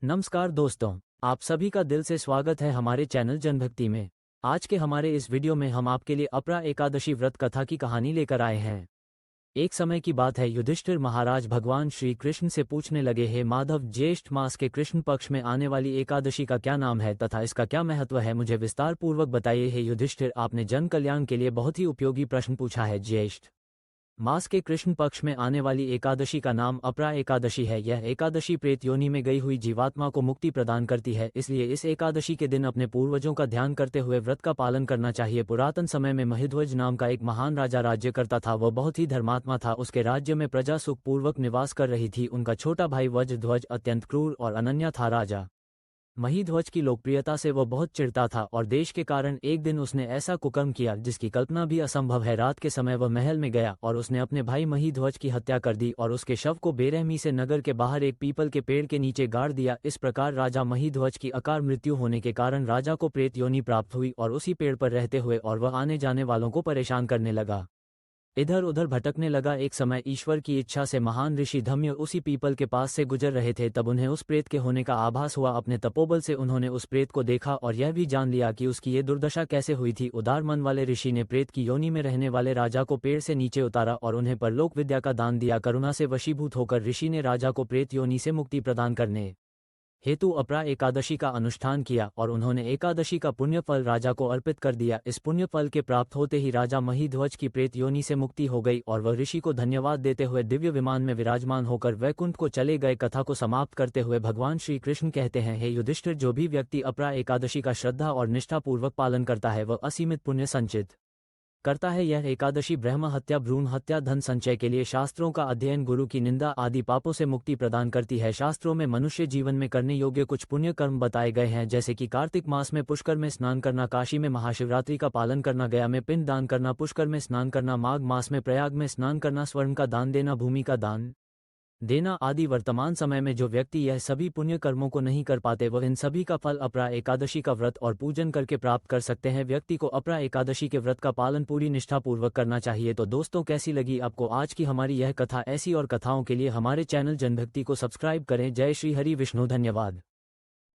नमस्कार दोस्तों, आप सभी का दिल से स्वागत है हमारे चैनल जनभक्ति में। आज के हमारे इस वीडियो में हम आपके लिए अपरा एकादशी व्रत कथा की कहानी लेकर आए हैं। एक समय की बात है, युधिष्ठिर महाराज भगवान श्री कृष्ण से पूछने लगे, हे माधव, ज्येष्ठ मास के कृष्ण पक्ष में आने वाली एकादशी का क्या नाम है तथा इसका क्या महत्व है, मुझे विस्तार पूर्वक बताइए। हे युधिष्ठिर, आपने जन कल्याण के लिए बहुत ही उपयोगी प्रश्न पूछा है। ज्येष्ठ मास के कृष्ण पक्ष में आने वाली एकादशी का नाम अपरा एकादशी है। यह एकादशी प्रेत योनि में गई हुई जीवात्मा को मुक्ति प्रदान करती है, इसलिए इस एकादशी के दिन अपने पूर्वजों का ध्यान करते हुए व्रत का पालन करना चाहिए। पुरातन समय में महिध्वज नाम का एक महान राजा राज्य करता था। वह बहुत ही धर्मात्मा था। उसके राज्य में प्रजा सुखपूर्वक निवास कर रही थी। उनका छोटा भाई वज्रध्वज अत्यंत क्रूर और अनन्या था। राजा महिध्वज की लोकप्रियता से वह बहुत चिढ़ता था और देश के कारण एक दिन उसने ऐसा कुकर्म किया जिसकी कल्पना भी असंभव है। रात के समय वह महल में गया और उसने अपने भाई महिध्वज की हत्या कर दी और उसके शव को बेरहमी से नगर के बाहर एक पीपल के पेड़ के नीचे गाड़ दिया। इस प्रकार राजा महिध्वज की अकाल मृत्यु होने के कारण राजा को प्रेत योनि प्राप्त हुई और उसी पेड़ पर रहते हुए और वह आने जाने वालों को परेशान करने लगा, इधर उधर भटकने लगा। एक समय ईश्वर की इच्छा से महान ऋषि धम्य उसी पीपल के पास से गुजर रहे थे। तब उन्हें उस प्रेत के होने का आभास हुआ। अपने तपोबल से उन्होंने उस प्रेत को देखा और यह भी जान लिया कि उसकी ये दुर्दशा कैसे हुई थी। उदार मन वाले ऋषि ने प्रेत की योनि में रहने वाले राजा को पेड़ से नीचे उतारा और उन्हें परलोक विद्या का दान दिया। करुणा से वशीभूत होकर ऋषि ने राजा को प्रेत योनि से मुक्ति प्रदान करने हेतु अपरा एकादशी का अनुष्ठान किया और उन्होंने एकादशी का पुण्य फल राजा को अर्पित कर दिया। इस पुण्य फल के प्राप्त होते ही राजा महिध्वज की प्रेत योनि से मुक्ति हो गई और वह ऋषि को धन्यवाद देते हुए दिव्य विमान में विराजमान होकर वैकुंठ को चले गए। कथा को समाप्त करते हुए भगवान श्री कृष्ण कहते हैं, हे युधिष्ठिर, जो भी व्यक्ति अपरा एकादशी का श्रद्धा और निष्ठापूर्वक पालन करता है वह असीमित पुण्य संचित करता है। यह एकादशी ब्रह्म हत्या, भ्रूण हत्या, धन संचय के लिए, शास्त्रों का अध्ययन, गुरु की निंदा आदि पापों से मुक्ति प्रदान करती है। शास्त्रों में मनुष्य जीवन में करने योग्य कुछ पुण्य कर्म बताए गए हैं, जैसे कि कार्तिक मास में पुष्कर में स्नान करना, काशी में महाशिवरात्रि का पालन करना, गया में पिंड दान करना, पुष्कर में स्नान करना, माघ मास में प्रयाग में स्नान करना, स्वर्ण का दान देना, भूमि का दान देना आदि। वर्तमान समय में जो व्यक्ति यह सभी पुण्य कर्मों को नहीं कर पाते वह इन सभी का फल अपरा एकादशी का व्रत और पूजन करके प्राप्त कर सकते हैं। व्यक्ति को अपरा एकादशी के व्रत का पालन पूरी निष्ठापूर्वक करना चाहिए। तो दोस्तों, कैसी लगी आपको आज की हमारी यह कथा? ऐसी और कथाओं के लिए हमारे चैनल जनभक्ति को सब्सक्राइब करें। जय श्री हरि विष्णु। धन्यवाद।